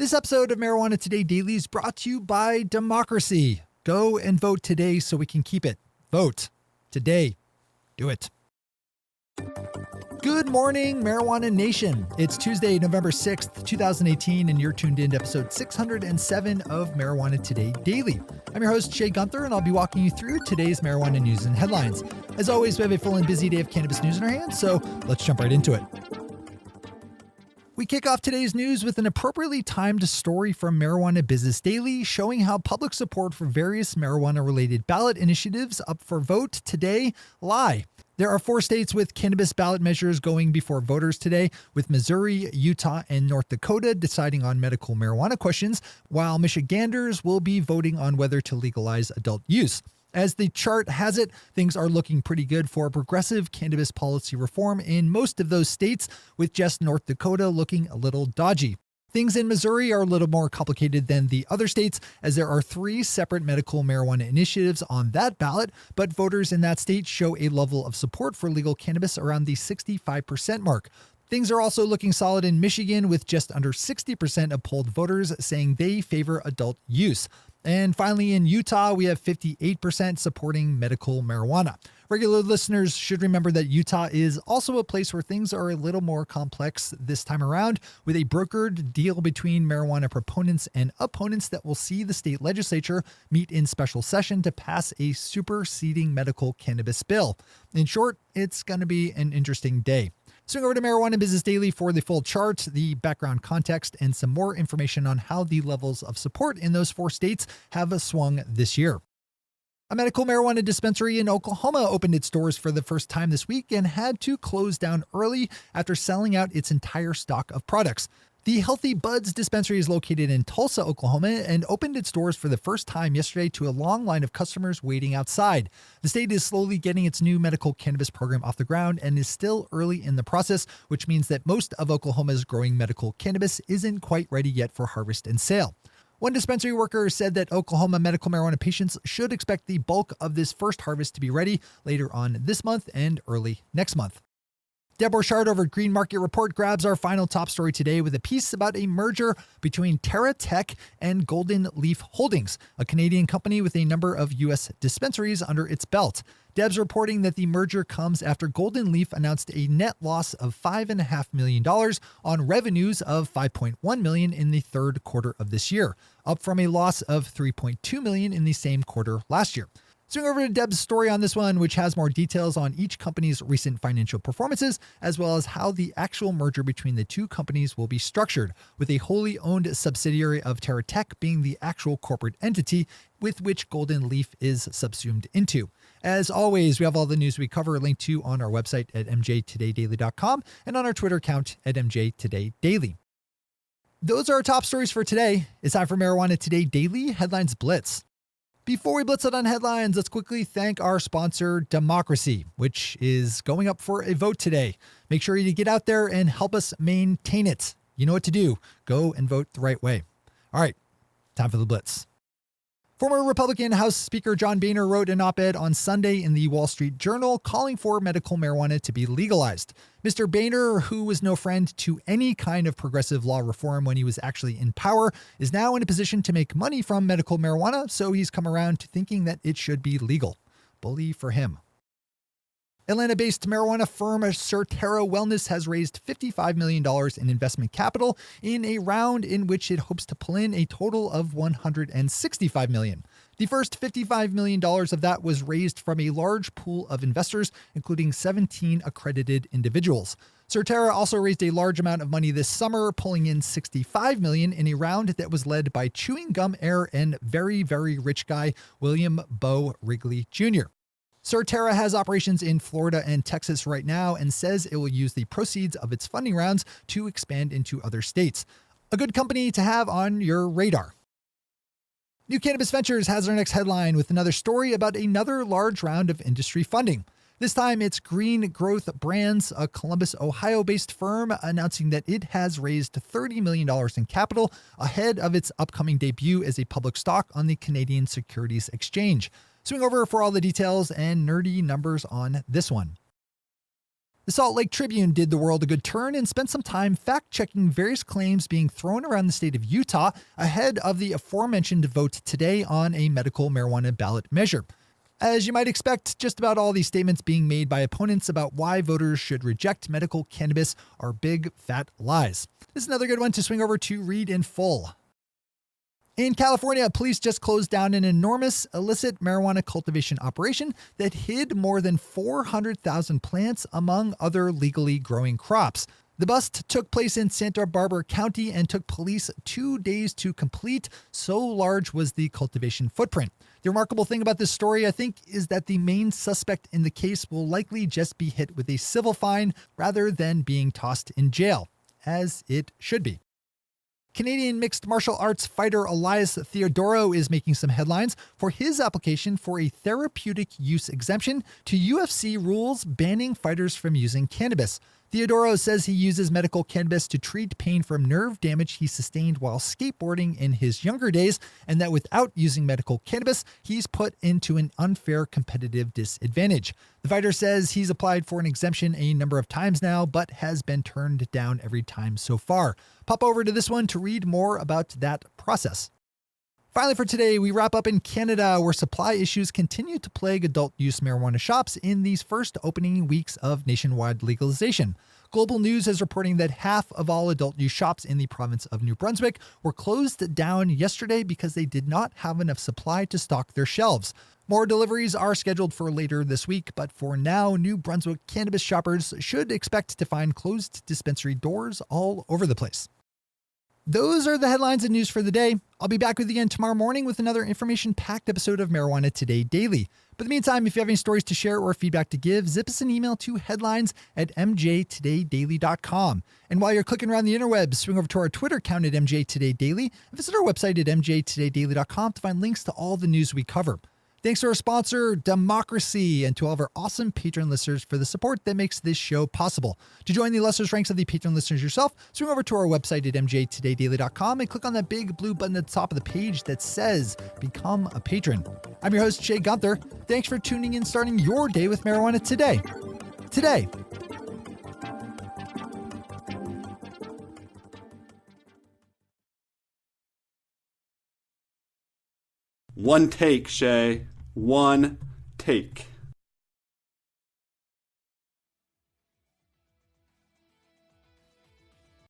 This episode of Marijuana Today Daily is brought to you by democracy. Go and vote today so we can keep it. Vote today. Do it. Good morning, Marijuana Nation. It's Tuesday, November 6th, 2018, and you're tuned in to episode 607 of Marijuana Today Daily. I'm your host, Shay Gunther, and I'll be walking you through today's marijuana news and headlines. As always, we have a full and busy day of cannabis news in our hands, so let's jump right into it. We kick off today's news with an appropriately timed story from Marijuana Business Daily showing how public support for various marijuana-related ballot initiatives up for vote today lie. There are 4 states with cannabis ballot measures going before voters today, with Missouri, Utah, and North Dakota deciding on medical marijuana questions, while Michiganders will be voting on whether to legalize adult use. As the chart has it, things are looking pretty good for progressive cannabis policy reform in most of those states, with just North Dakota looking a little dodgy. Things in Missouri are a little more complicated than the other states, as there are 3 separate medical marijuana initiatives on that ballot, but voters in that state show a level of support for legal cannabis around the 65% mark. Things are also looking solid in Michigan, with just under 60% of polled voters saying they favor adult use. And finally, in Utah, we have 58% supporting medical marijuana. Regular listeners should remember that Utah is also a place where things are a little more complex this time around, with a brokered deal between marijuana proponents and opponents that will see the state legislature meet in special session to pass a superseding medical cannabis bill. In short, it's going to be an interesting day. Swing over to Marijuana Business Daily for the full chart, the background context, and some more information on how the levels of support in those 4 states have swung this year. A medical marijuana dispensary in Oklahoma opened its doors for the first time this week and had to close down early after selling out its entire stock of products. The Healthy Buds dispensary is located in Tulsa, Oklahoma, and opened its doors for the first time yesterday to a long line of customers waiting outside. The state is slowly getting its new medical cannabis program off the ground and is still early in the process, which means that most of Oklahoma's growing medical cannabis isn't quite ready yet for harvest and sale. One dispensary worker said that Oklahoma medical marijuana patients should expect the bulk of this first harvest to be ready later on this month and early next month. Deb Borchard over at Green Market Report grabs our final top story today with a piece about a merger between TaraTech and Golden Leaf Holdings, a Canadian company with a number of U.S. dispensaries under its belt. Deb's reporting that the merger comes after Golden Leaf announced a net loss of $5.5 million on revenues of $5.1 million in the third quarter of this year, up from a loss of $3.2 million in the same quarter last year. Swing over to Deb's story on this one, which has more details on each company's recent financial performances, as well as how the actual merger between the 2 companies will be structured, with a wholly owned subsidiary of TaraTech being the actual corporate entity with which Golden Leaf is subsumed into. As always, we have all the news we cover linked to on our website at mjtodaydaily.com and on our Twitter account at mjtodaydaily. Those are our top stories for today. It's time for Marijuana Today Daily Headlines Blitz. Before we blitz it on headlines, let's quickly thank our sponsor, Democracy, which is going up for a vote today. Make sure you get out there and help us maintain it. You know what to do. Go and vote the right way. All right, time for the blitz. Former Republican House Speaker John Boehner wrote an op-ed on Sunday in the Wall Street Journal calling for medical marijuana to be legalized. Mr. Boehner, who was no friend to any kind of progressive law reform when he was actually in power, is now in a position to make money from medical marijuana, so he's come around to thinking that it should be legal. Bully for him. Atlanta-based marijuana firm SirTara Wellness has raised $55 million in investment capital in a round in which it hopes to pull in a total of $165 million. The first $55 million of that was raised from a large pool of investors, including 17 accredited individuals. SirTara also raised a large amount of money this summer, pulling in $65 million in a round that was led by chewing gum heir and very, very rich guy William Bo Wrigley Jr. SirTara has operations in Florida and Texas right now and says it will use the proceeds of its funding rounds to expand into other states. A good company to have on your radar. New Cannabis Ventures has our next headline with another story about another large round of industry funding. This time it's Green Growth Brands, a Columbus, Ohio-based firm, announcing that it has raised $30 million in capital ahead of its upcoming debut as a public stock on the Canadian Securities Exchange. Swing over for all the details and nerdy numbers on this one. The Salt Lake Tribune did the world a good turn and spent some time fact-checking various claims being thrown around the state of Utah ahead of the aforementioned vote today on a medical marijuana ballot measure. As you might expect, just about all these statements being made by opponents about why voters should reject medical cannabis are big, fat lies. This is another good one to swing over to read in full. In California, police just closed down an enormous illicit marijuana cultivation operation that hid more than 400,000 plants among other legally growing crops. The bust took place in Santa Barbara County and took police 2 days to complete, so large was the cultivation footprint. The remarkable thing about this story, I think, is that the main suspect in the case will likely just be hit with a civil fine rather than being tossed in jail, as it should be. Canadian mixed martial arts fighter Elias Theodorou is making some headlines for his application for a therapeutic use exemption to UFC rules banning fighters from using cannabis. Theodorou says he uses medical cannabis to treat pain from nerve damage he sustained while skateboarding in his younger days, and that without using medical cannabis, he's put into an unfair competitive disadvantage. The fighter says he's applied for an exemption a number of times now, but has been turned down every time so far. Pop over to this one to read more about that process. Finally for today, we wrap up in Canada, where supply issues continue to plague adult use marijuana shops in these first opening weeks of nationwide legalization. Global News is reporting that half of all adult use shops in the province of New Brunswick were closed down yesterday because they did not have enough supply to stock their shelves. More deliveries are scheduled for later this week, but for now, New Brunswick cannabis shoppers should expect to find closed dispensary doors all over the place. Those are the headlines and news for the day. I'll be back with you again tomorrow morning with another information-packed episode of Marijuana Today Daily. But in the meantime, if you have any stories to share or feedback to give, zip us an email to headlines@mjtodaydaily.com. And while you're clicking around the interwebs, swing over to our Twitter account at mjtodaydaily and visit our website at mjtodaydaily.com to find links to all the news we cover. Thanks to our sponsor, Democracy, and to all of our awesome patron listeners for the support that makes this show possible. To join the illustrious ranks of the patron listeners yourself, swing over to our website at mjtodaydaily.com and click on that big blue button at the top of the page that says Become a Patron. I'm your host, Shay Gunther. Thanks for tuning in, starting your day with marijuana today. One take, Shay. One take.